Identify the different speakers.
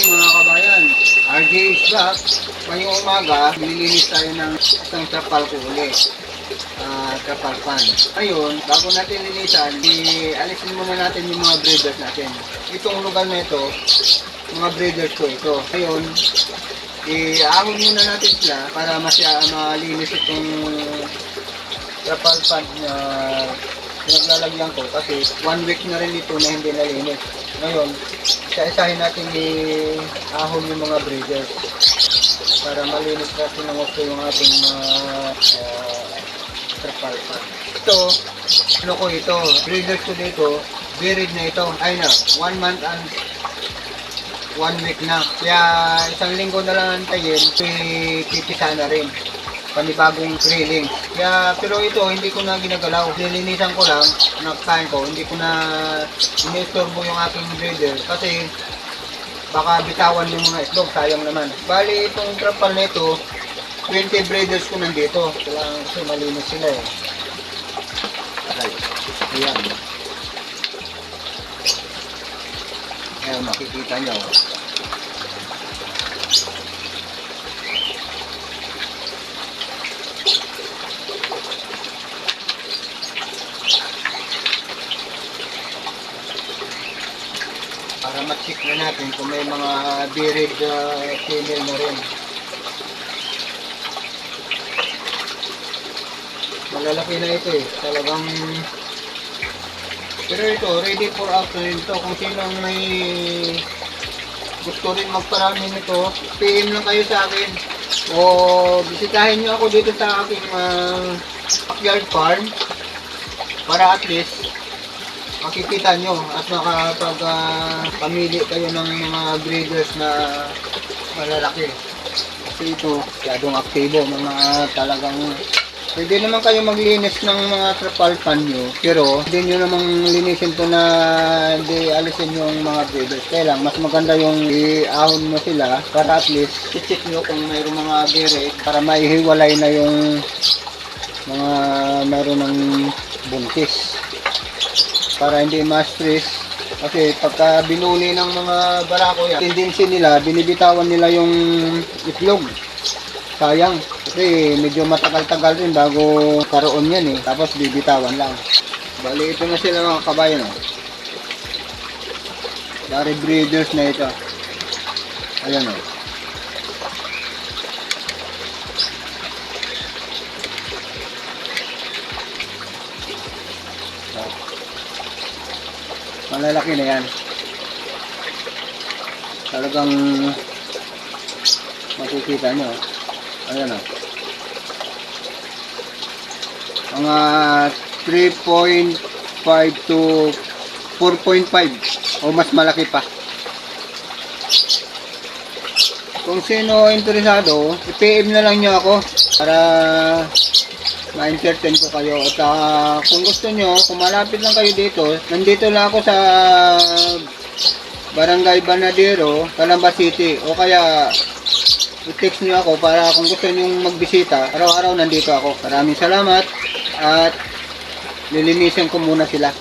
Speaker 1: morning mga kabayan. RJ is back. Ngayong umaga, nililinis tayo ng isang trapal ko ulit. Trapal pan. Ngayon, bago natin linisan, alisin muna natin yung mga breeders natin. Itong lugar na ito, mga breeders ko ito. Ngayon, i-ahon muna natin sila para malinis itong trapal pan na naglalagyan ko kasi 1 week na rin ito na hindi nalinis. Ngayon, isa-isahin natin i-ahon yung mga breeders para malinis natin ng gusto yung ating trapal pan. Ito, ano ko ito, breeders ko dito, buried na ito. Ay na, 1 month and 1 week na. Kaya isang linggo na lang antayin, pipisa na rin. Panibagong drilling. Kaya, pero ito, hindi ko na ginagalaw. Nilinisan ko lang, nakakain ko, hindi ko na inistorbo yung aking breeder. Kasi, baka bitawan yung mga itlog, sayang naman. Bali, itong trapal na ito, 20 breeders ko nandito. Kailangan kasi malinis sila eh. Ayan. Ayan, makikita nyo. Para ma-check na natin kung may mga buried female na rin. Malalaki na ito eh. Talagang... Pero ito, ready for out na rin ito. Kung sinong may gusto rin magparami nito, PM lang kayo sa akin. O bisitahin nyo ako dito sa aking backyard farm para at least makikita nyo at makapag-pamili kayo ng mga breeders na malalaki. Kasi ito, masyadong aktibo, mga talagang pwede naman kayo maglinis ng mga trapal pan nyo, pero hindi nyo namang linisin to na hindi alisin yung mga breeders. Kaya lang, mas maganda yung i-ahon mo sila para at least i-check nyo kung mayroong mga buried para maihiwalay na yung mga mayroon ng buntis. Para hindi ma-stress kasi pagka binuli ng mga barako yan, tendency nila, binibitawan nila yung itlog. Sayang kasi medyo matagal-tagal rin bago karoon yan eh, tapos bibitawan lang. Bali ito na sila mga kabayan oh. Dari breeders na ito. Ayan oh. Malalaki na yan. Talagang makikita nyo. Ayan o. Mga 3.5 to 4.5 o mas malaki pa. Kung sino interesado, i-PM na lang nyo ako para ma-entertain ko kayo. At kung gusto nyo, kung malapit lang kayo dito, nandito lang ako sa Barangay Banadero, Calamba City. O kaya i-text nyo ako para kung gusto nyo magbisita, araw-araw nandito ako. Maraming salamat at lilinisin ko muna sila.